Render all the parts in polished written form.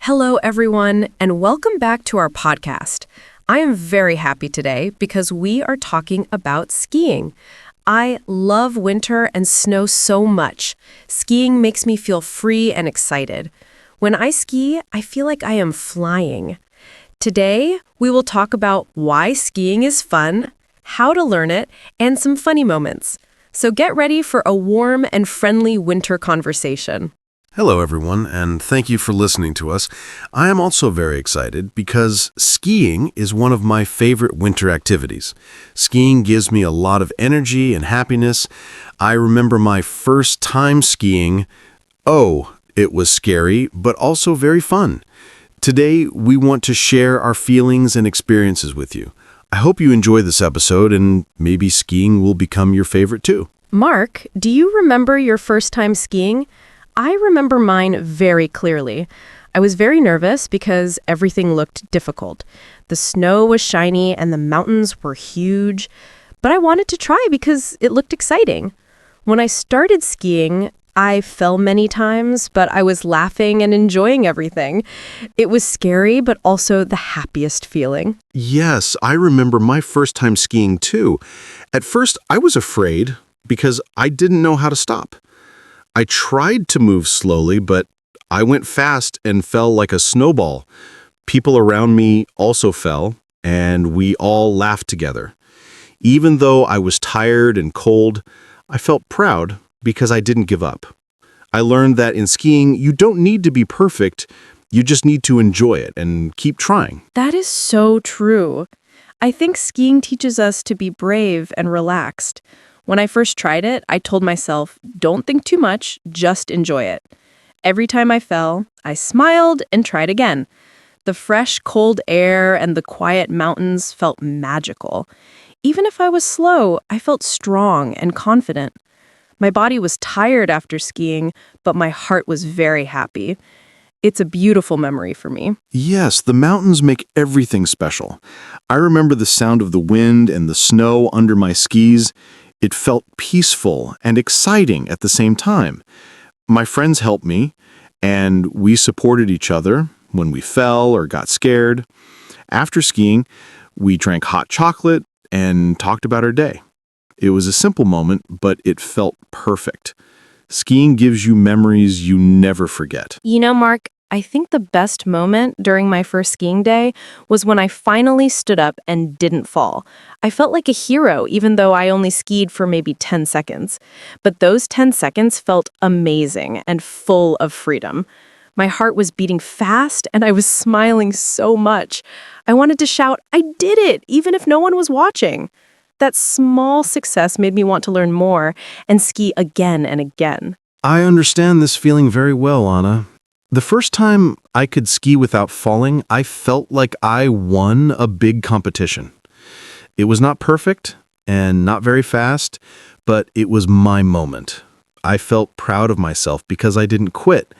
Hello, everyone, and welcome back to our podcast. I am very happy today because we are talking about skiing. I love winter and snow so much. Skiing makes me feel free and excited. When I ski, I feel like I am flying. Today, we will talk about why skiing is fun, how to learn it, and some funny moments. So get ready for a warm and friendly winter conversation. Hello, everyone, and thank you for listening to us. I am also very excited because skiing is one of my favorite winter activities. Skiing gives me a lot of energy and happiness. I remember my first time skiing. Oh, it was scary, but also very fun. Today, we want to share our feelings and experiences with you. I hope you enjoy this episode, and maybe skiing will become your favorite too. Mark, do you remember your first time skiing? I remember mine very clearly. I was very nervous because everything looked difficult. The snow was shiny and the mountains were huge, but I wanted to try because it looked exciting. When I started skiing, I fell many times, but I was laughing and enjoying everything. It was scary, but also the happiest feeling. Yes, I remember my first time skiing too. At first, I was afraid because I didn't know how to stop. I tried to move slowly, but I went fast and fell like a snowball. People around me also fell, and we all laughed together. Even though I was tired and cold, I felt proud because I didn't give up. I learned that in skiing, you don't need to be perfect, you just need to enjoy it and keep trying. That is so true. I think skiing teaches us to be brave and relaxed. When I first tried it, I told myself, don't think too much, just enjoy it. Every time I fell, I smiled and tried again. The fresh, cold air and the quiet mountains felt magical. Even if I was slow, I felt strong and confident. My body was tired after skiing, but my heart was very happy. It's a beautiful memory for me. Yes, the mountains make everything special. I remember the sound of the wind and the snow under my skis. It felt peaceful and exciting at the same time. My friends helped me, and we supported each other when we fell or got scared. After skiing, we drank hot chocolate and talked about our day. It was a simple moment, but it felt perfect. Skiing gives you memories you never forget. You know, Mark, I think the best moment during my first skiing day was when I finally stood up and didn't fall. I felt like a hero, even though I only skied for maybe 10 seconds. But those 10 seconds felt amazing and full of freedom. My heart was beating fast and I was smiling so much. I wanted to shout, I did it, even if no one was watching. That small success made me want to learn more and ski again and again. I understand this feeling very well, Anna. The first time I could ski without falling, I felt like I won a big competition. It was not perfect and not very fast, but it was my moment. I felt proud of myself because I didn't quit.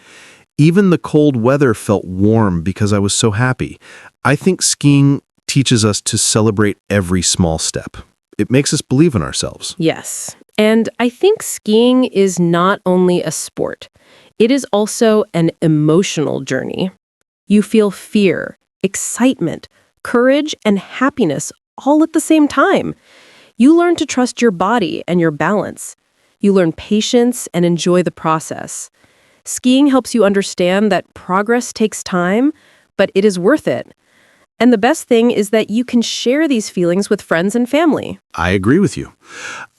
Even the cold weather felt warm because I was so happy. I think skiing teaches us to celebrate every small step. It makes us believe in ourselves. Yes, and I think skiing is not only a sport. It is also an emotional journey. You feel fear, excitement, courage, and happiness all at the same time. You learn to trust your body and your balance. You learn patience and enjoy the process. Skiing helps you understand that progress takes time, but it is worth it. And the best thing is that you can share these feelings with friends and family. I agree with you.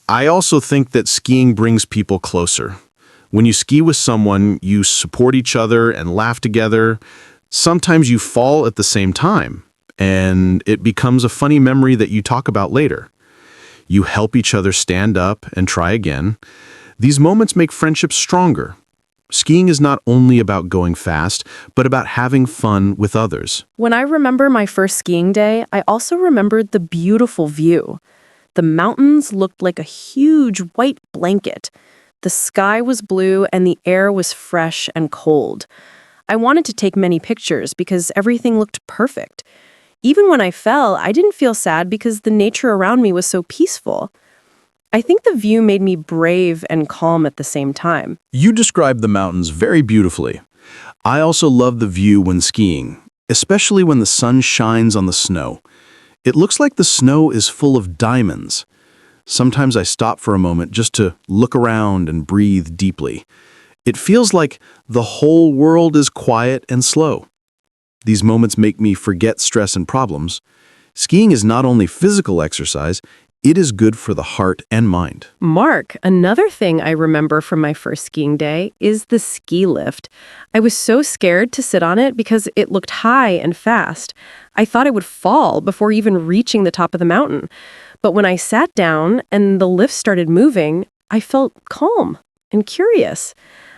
I also think that skiing brings people closer. When you ski with someone, you support each other and laugh together. Sometimes you fall at the same time, and it becomes a funny memory that you talk about later. You help each other stand up and try again. These moments make friendships stronger. Skiing is not only about going fast, but about having fun with others. When I remember my first skiing day, I also remembered the beautiful view. The mountains looked like a huge white blanket. The sky was blue and the air was fresh and cold. I wanted to take many pictures because everything looked perfect. Even when I fell, I didn't feel sad because the nature around me was so peaceful. I think the view made me brave and calm at the same time. You described the mountains very beautifully. I also love the view when skiing, especially when the sun shines on the snow. It looks like the snow is full of diamonds. Sometimes I stop for a moment just to look around and breathe deeply. It feels like the whole world is quiet and slow. These moments make me forget stress and problems. Skiing is not only physical exercise, it is good for the heart and mind. Mark, another thing I remember from my first skiing day is the ski lift. I was so scared to sit on it because it looked high and fast. I thought I would fall before even reaching the top of the mountain. But when I sat down and the lift started moving, I felt calm and curious.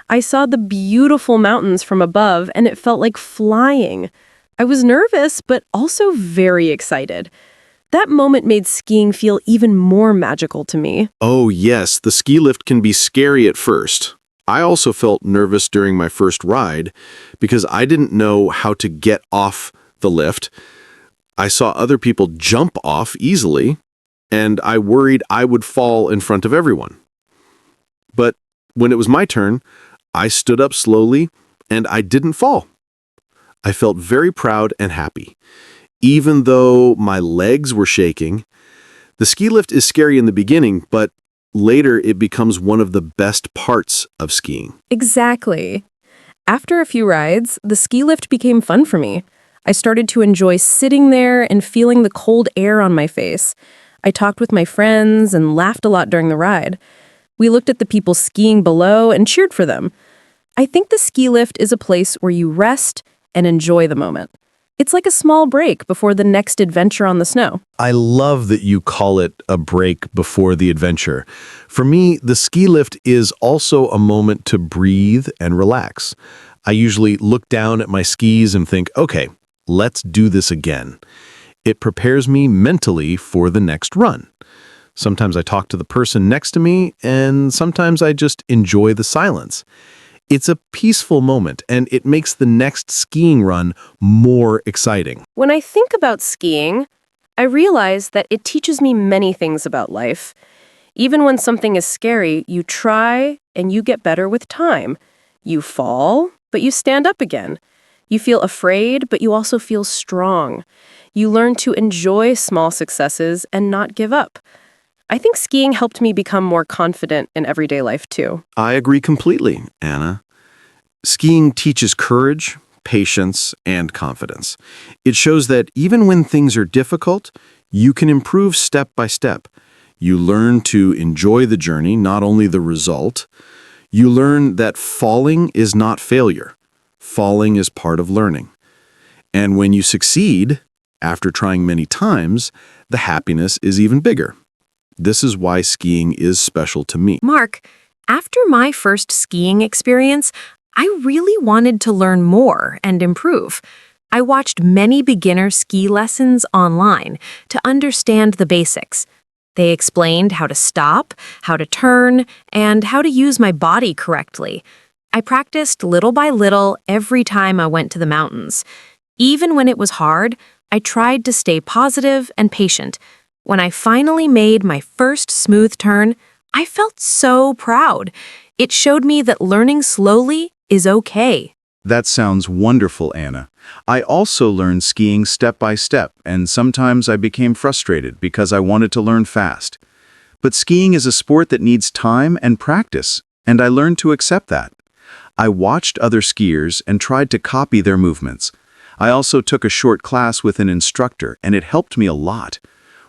I saw the beautiful mountains from above and it felt like flying. I was nervous, but also very excited. That moment made skiing feel even more magical to me. Oh yes, the ski lift can be scary at first. I also felt nervous during my first ride because I didn't know how to get off the lift. I saw other people jump off easily, and I worried I would fall in front of everyone. But when it was my turn, I stood up slowly and I didn't fall. I felt very proud and happy. Even though my legs were shaking, the ski lift is scary in the beginning, but later it becomes one of the best parts of skiing. Exactly. After a few rides, the ski lift became fun for me. I started to enjoy sitting there and feeling the cold air on my face. I talked with my friends and laughed a lot during the ride. We looked at the people skiing below and cheered for them. I think the ski lift is a place where you rest and enjoy the moment. It's like a small break before the next adventure on the snow. I love that you call it a break before the adventure. For me, the ski lift is also a moment to breathe and relax. I usually look down at my skis and think, okay, let's do this again. It prepares me mentally for the next run. Sometimes I talk to the person next to me, and sometimes I just enjoy the silence. It's a peaceful moment, and it makes the next skiing run more exciting. When I think about skiing, I realize that it teaches me many things about life. Even when something is scary, you try and you get better with time. You fall, but you stand up again. You feel afraid, but you also feel strong. You learn to enjoy small successes and not give up. I think skiing helped me become more confident in everyday life too. I agree completely, Anna. Skiing teaches courage, patience, and confidence. It shows that even when things are difficult, you can improve step by step. You learn to enjoy the journey, not only the result. You learn that falling is not failure. Falling is part of learning. And when you succeed, after trying many times, the happiness is even bigger. This is why skiing is special to me. Mark, after my first skiing experience, I really wanted to learn more and improve. I watched many beginner ski lessons online to understand the basics. They explained how to stop, how to turn, and how to use my body correctly. I practiced little by little every time I went to the mountains. Even when it was hard, I tried to stay positive and patient. When I finally made my first smooth turn, I felt so proud. It showed me that learning slowly is okay. That sounds wonderful, Anna. I also learned skiing step by step, and sometimes I became frustrated because I wanted to learn fast. But skiing is a sport that needs time and practice, and I learned to accept that. I watched other skiers and tried to copy their movements. I also took a short class with an instructor, and it helped me a lot.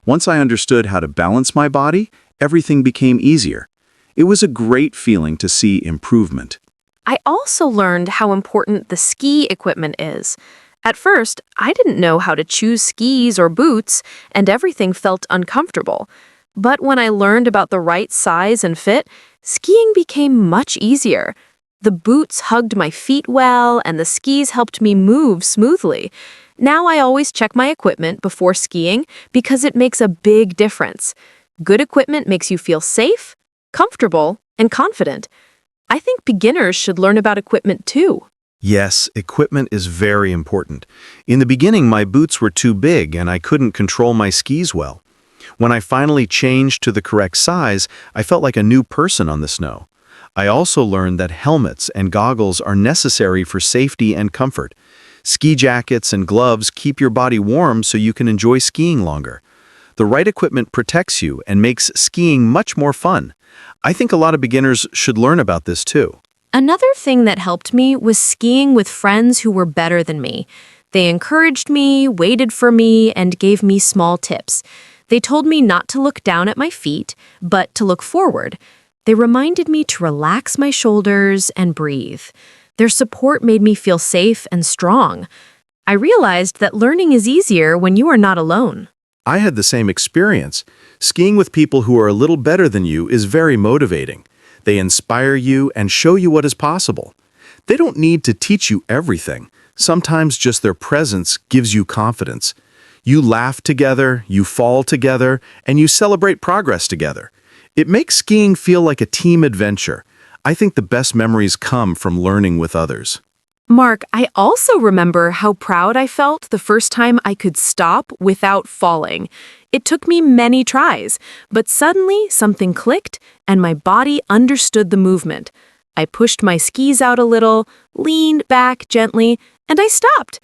Once I understood how to balance my body, everything became easier. It was a great feeling to see improvement. I also learned how important the ski equipment is. At first, I didn't know how to choose skis or boots, and everything felt uncomfortable. But when I learned about the right size and fit, skiing became much easier. The boots hugged my feet well, and the skis helped me move smoothly. Now I always check my equipment before skiing because it makes a big difference. Good equipment makes you feel safe, comfortable, and confident. I think beginners should learn about equipment too. Yes, equipment is very important. In the beginning, my boots were too big and I couldn't control my skis well. When I finally changed to the correct size, I felt like a new person on the snow. I also learned that helmets and goggles are necessary for safety and comfort. Ski jackets and gloves keep your body warm so you can enjoy skiing longer. The right equipment protects you and makes skiing much more fun. I think a lot of beginners should learn about this too. Another thing that helped me was skiing with friends who were better than me. They encouraged me, waited for me, and gave me small tips. They told me not to look down at my feet, but to look forward. They reminded me to relax my shoulders and breathe. Their support made me feel safe and strong. I realized that learning is easier when you are not alone. I had the same experience. Skiing with people who are a little better than you is very motivating. They inspire you and show you what is possible. They don't need to teach you everything. Sometimes just their presence gives you confidence. You laugh together, you fall together, and you celebrate progress together. It makes skiing feel like a team adventure. I think the best memories come from learning with others. Mark, I also remember how proud I felt the first time I could stop without falling. It took me many tries, but suddenly something clicked and my body understood the movement. I pushed my skis out a little, leaned back gently, and I stopped.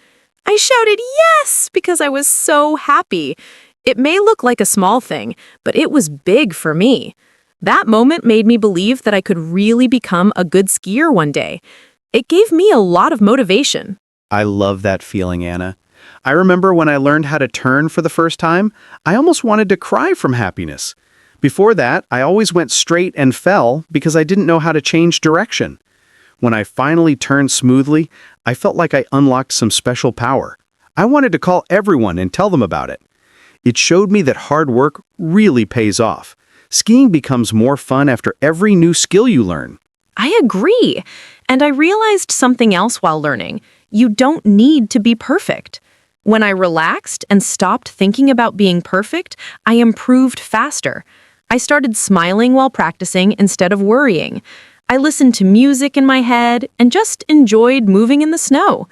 I shouted yes because I was so happy. It may look like a small thing, but it was big for me. That moment made me believe that I could really become a good skier one day. It gave me a lot of motivation. I love that feeling, Anna. I remember when I learned how to turn for the first time, I almost wanted to cry from happiness. Before that, I always went straight and fell because I didn't know how to change direction. When I finally turned smoothly, I felt like I unlocked some special power. I wanted to call everyone and tell them about it. It showed me that hard work really pays off. Skiing becomes more fun after every new skill you learn. I agree. And I realized something else while learning. You don't need to be perfect. When I relaxed and stopped thinking about being perfect, I improved faster. I started smiling while practicing instead of worrying. I listened to music in my head and just enjoyed moving in the snow.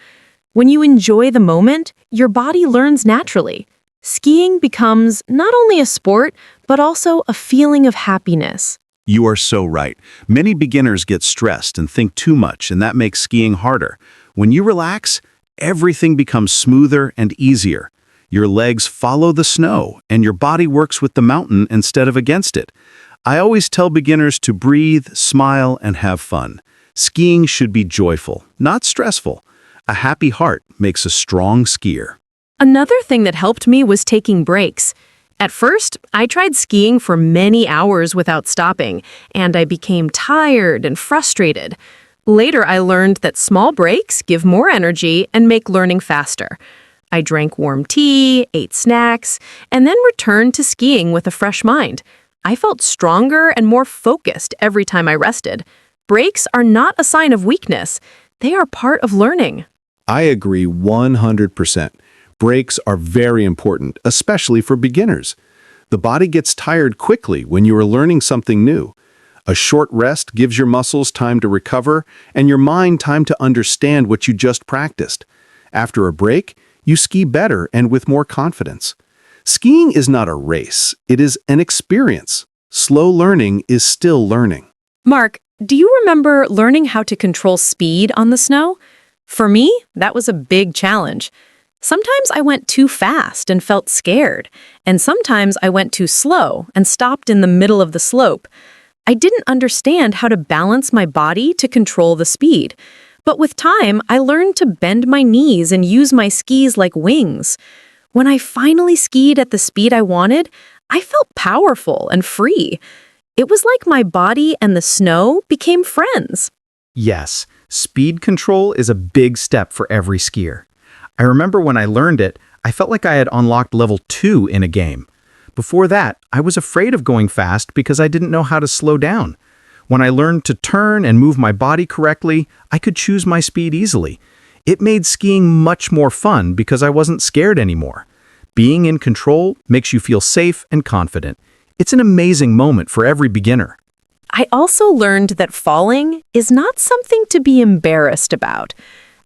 When you enjoy the moment, your body learns naturally. Skiing becomes not only a sport, but also a feeling of happiness. You are so right. Many beginners get stressed and think too much, and that makes skiing harder. When you relax, everything becomes smoother and easier. Your legs follow the snow, and your body works with the mountain instead of against it. I always tell beginners to breathe, smile, and have fun. Skiing should be joyful, not stressful. A happy heart makes a strong skier. Another thing that helped me was taking breaks. At first, I tried skiing for many hours without stopping, and I became tired and frustrated. Later, I learned that small breaks give more energy and make learning faster. I drank warm tea, ate snacks, and then returned to skiing with a fresh mind. I felt stronger and more focused every time I rested. Breaks are not a sign of weakness. They are part of learning. I agree 100%. Breaks are very important, especially for beginners. The body gets tired quickly when you are learning something new. A short rest gives your muscles time to recover and your mind time to understand what you just practiced. After a break, you ski better and with more confidence. Skiing is not a race, it is an experience. Slow learning is still learning. Mark, do you remember learning how to control speed on the snow? For me, that was a big challenge. Sometimes I went too fast and felt scared, and sometimes I went too slow and stopped in the middle of the slope. I didn't understand how to balance my body to control the speed. But with time, I learned to bend my knees and use my skis like wings. When I finally skied at the speed I wanted, I felt powerful and free. It was like my body and the snow became friends. Yes, speed control is a big step for every skier. I remember when I learned it, I felt like I had unlocked level 2 in a game. Before that, I was afraid of going fast because I didn't know how to slow down. When I learned to turn and move my body correctly, I could choose my speed easily. It made skiing much more fun because I wasn't scared anymore. Being in control makes you feel safe and confident. It's an amazing moment for every beginner. I also learned that falling is not something to be embarrassed about.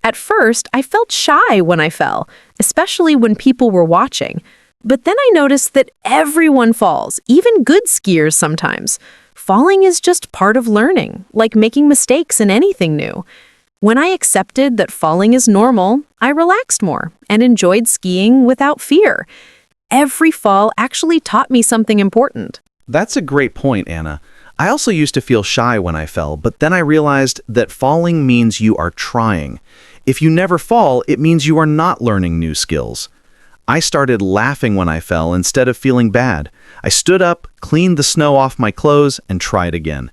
At first, I felt shy when I fell, especially when people were watching. But then I noticed that everyone falls, even good skiers sometimes. Falling is just part of learning, like making mistakes in anything new. When I accepted that falling is normal, I relaxed more and enjoyed skiing without fear. Every fall actually taught me something important. That's a great point, Anna. I also used to feel shy when I fell, but then I realized that falling means you are trying. If you never fall, it means you are not learning new skills. I started laughing when I fell instead of feeling bad. I stood up, cleaned the snow off my clothes, and tried again.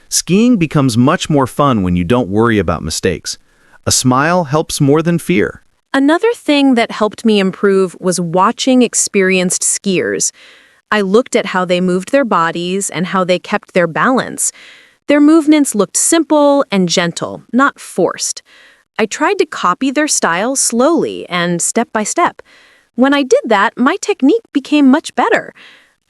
Skiing becomes much more fun when you don't worry about mistakes. A smile helps more than fear. Another thing that helped me improve was watching experienced skiers. I looked at how they moved their bodies and how they kept their balance. Their movements looked simple and gentle, not forced. I tried to copy their style slowly and step by step. When I did that, my technique became much better.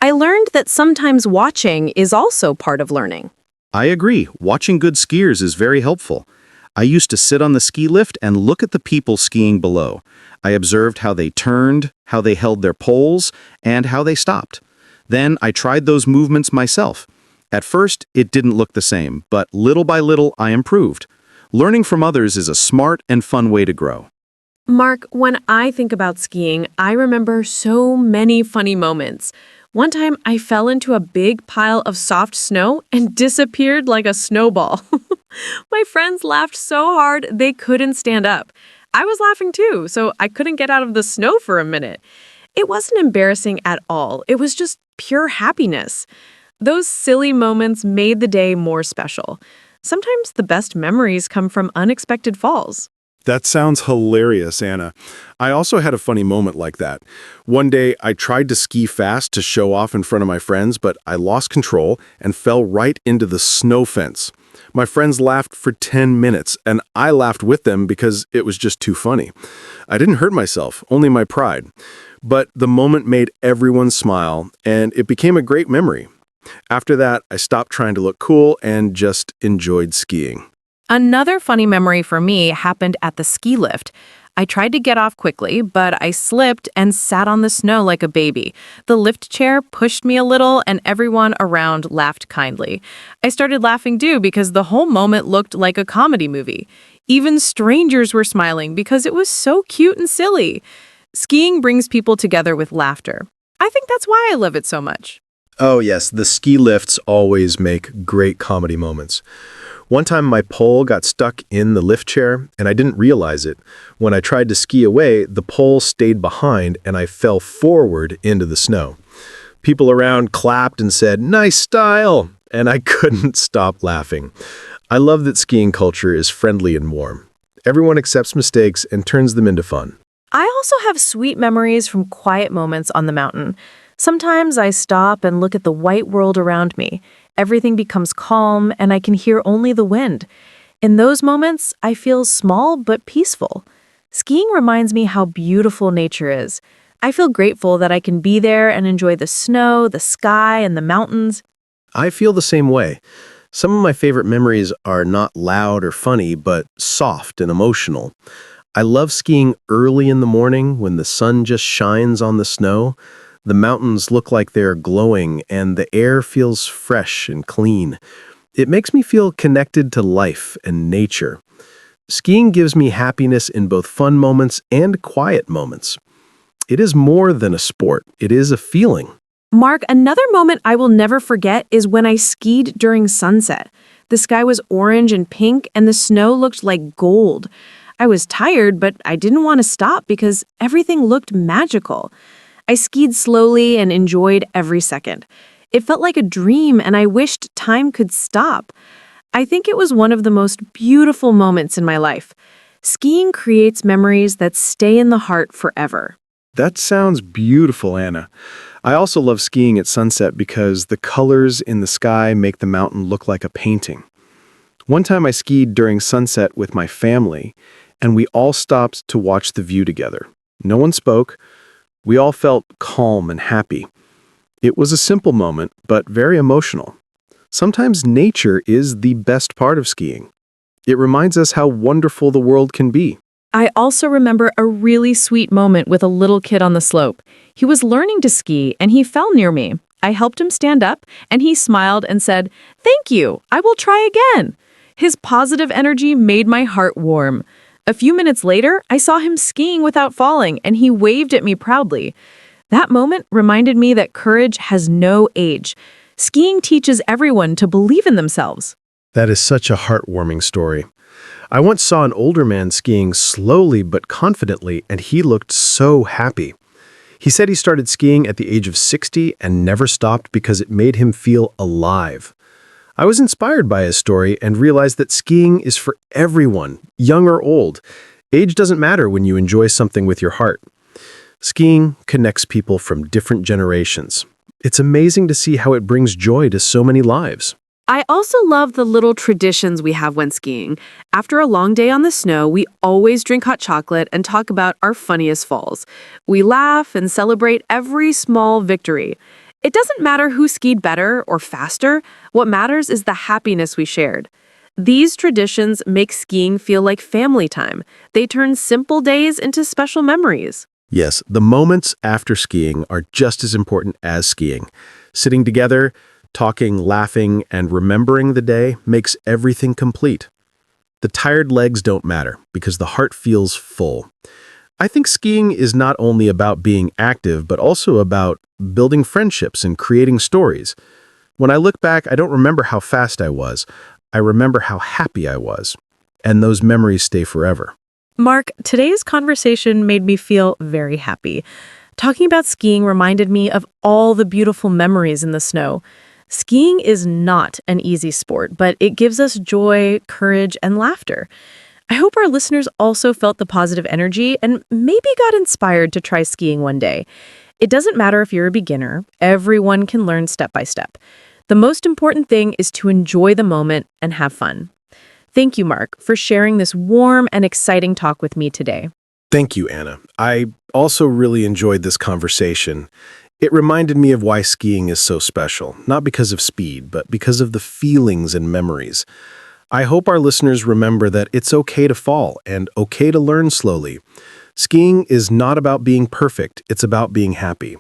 I learned that sometimes watching is also part of learning. I agree. Watching good skiers is very helpful. I used to sit on the ski lift and look at the people skiing below. I observed how they turned, how they held their poles, and how they stopped. Then I tried those movements myself. At first, it didn't look the same, but little by little, I improved. Learning from others is a smart and fun way to grow. Mark, when I think about skiing, I remember so many funny moments. One time, I fell into a big pile of soft snow and disappeared like a snowball. My friends laughed so hard they couldn't stand up. I was laughing too, so I couldn't get out of the snow for a minute. It wasn't embarrassing at all. It was just pure happiness. Those silly moments made the day more special. Sometimes the best memories come from unexpected falls. That sounds hilarious, Anna. I also had a funny moment like that. One day, I tried to ski fast to show off in front of my friends, but I lost control and fell right into the snow fence. My friends laughed for 10 minutes, and I laughed with them because it was just too funny. I didn't hurt myself, only my pride. But the moment made everyone smile, and it became a great memory. After that, I stopped trying to look cool and just enjoyed skiing. Another funny memory for me happened at the ski lift. I tried to get off quickly, but I slipped and sat on the snow like a baby. The lift chair pushed me a little, and everyone around laughed kindly. I started laughing too because the whole moment looked like a comedy movie. Even strangers were smiling because it was so cute and silly. Skiing brings people together with laughter. I think that's why I love it so much. Oh yes, the ski lifts always make great comedy moments. One time my pole got stuck in the lift chair and I didn't realize it. When I tried to ski away, the pole stayed behind and I fell forward into the snow. People around clapped and said, "Nice style!" and I couldn't stop laughing. I love that skiing culture is friendly and warm. Everyone accepts mistakes and turns them into fun. I also have sweet memories from quiet moments on the mountain. Sometimes I stop and look at the white world around me. Everything becomes calm and I can hear only the wind. In those moments, I feel small but peaceful. Skiing reminds me how beautiful nature is. I feel grateful that I can be there and enjoy the snow, the sky, and the mountains. I feel the same way. Some of my favorite memories are not loud or funny, but soft and emotional. I love skiing early in the morning when the sun just shines on the snow. The mountains look like they're glowing and the air feels fresh and clean. It makes me feel connected to life and nature. Skiing gives me happiness in both fun moments and quiet moments. It is more than a sport. It is a feeling. Mark, another moment I will never forget is when I skied during sunset. The sky was orange and pink and the snow looked like gold. I was tired, but I didn't want to stop because everything looked magical. I skied slowly and enjoyed every second. It felt like a dream and I wished time could stop. I think it was one of the most beautiful moments in my life. Skiing creates memories that stay in the heart forever. That sounds beautiful, Anna. I also love skiing at sunset because the colors in the sky make the mountain look like a painting. One time I skied during sunset with my family, and we all stopped to watch the view together. No one spoke. We all felt calm and happy. It was a simple moment, but very emotional. Sometimes nature is the best part of skiing. It reminds us how wonderful the world can be. I also remember a really sweet moment with a little kid on the slope. He was learning to ski and he fell near me. I helped him stand up, and he smiled and said, "Thank you, I will try again." His positive energy made my heart warm. A few minutes later, I saw him skiing without falling, and he waved at me proudly. That moment reminded me that courage has no age. Skiing teaches everyone to believe in themselves. That is such a heartwarming story. I once saw an older man skiing slowly but confidently, and he looked so happy. He said he started skiing at the age of 60 and never stopped because it made him feel alive. I was inspired by his story and realized that skiing is for everyone, young or old. Age doesn't matter when you enjoy something with your heart. Skiing connects people from different generations. It's amazing to see how it brings joy to so many lives. I also love the little traditions we have when skiing. After a long day on the snow, we always drink hot chocolate and talk about our funniest falls. We laugh and celebrate every small victory. It doesn't matter who skied better or faster. What matters is the happiness we shared. These traditions make skiing feel like family time. They turn simple days into special memories. Yes, the moments after skiing are just as important as skiing. Sitting together, talking, laughing, and remembering the day makes everything complete. The tired legs don't matter because the heart feels full. I think skiing is not only about being active, but also about building friendships and creating stories. When I look back, I don't remember how fast I was. I remember how happy I was. And those memories stay forever. Mark, today's conversation made me feel very happy. Talking about skiing reminded me of all the beautiful memories in the snow. Skiing is not an easy sport, but it gives us joy, courage, and laughter. I hope our listeners also felt the positive energy and maybe got inspired to try skiing one day. It doesn't matter if you're a beginner. Everyone can learn step by step. The most important thing is to enjoy the moment and have fun. Thank you, Mark, for sharing this warm and exciting talk with me today. Thank you, Anna. I also really enjoyed this conversation. It reminded me of why skiing is so special, not because of speed, but because of the feelings and memories. I hope our listeners remember that it's okay to fall and okay to learn slowly. Skiing is not about being perfect, it's about being happy.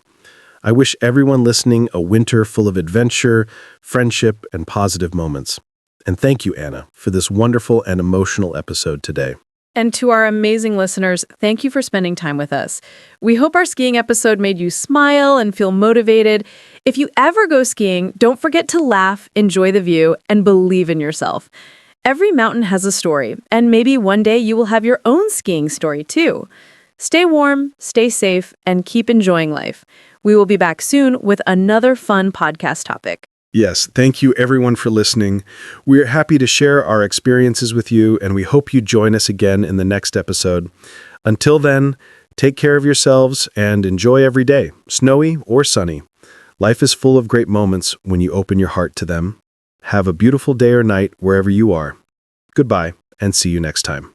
I wish everyone listening a winter full of adventure, friendship, and positive moments. And thank you, Anna, for this wonderful and emotional episode today. And to our amazing listeners, thank you for spending time with us. We hope our skiing episode made you smile and feel motivated. If you ever go skiing, don't forget to laugh, enjoy the view, and believe in yourself. Every mountain has a story, and maybe one day you will have your own skiing story too. Stay warm, stay safe, and keep enjoying life. We will be back soon with another fun podcast topic. Yes, thank you everyone for listening. We're happy to share our experiences with you, and we hope you join us again in the next episode. Until then, take care of yourselves and enjoy every day, snowy or sunny. Life is full of great moments when you open your heart to them. Have a beautiful day or night wherever you are. Goodbye, and see you next time.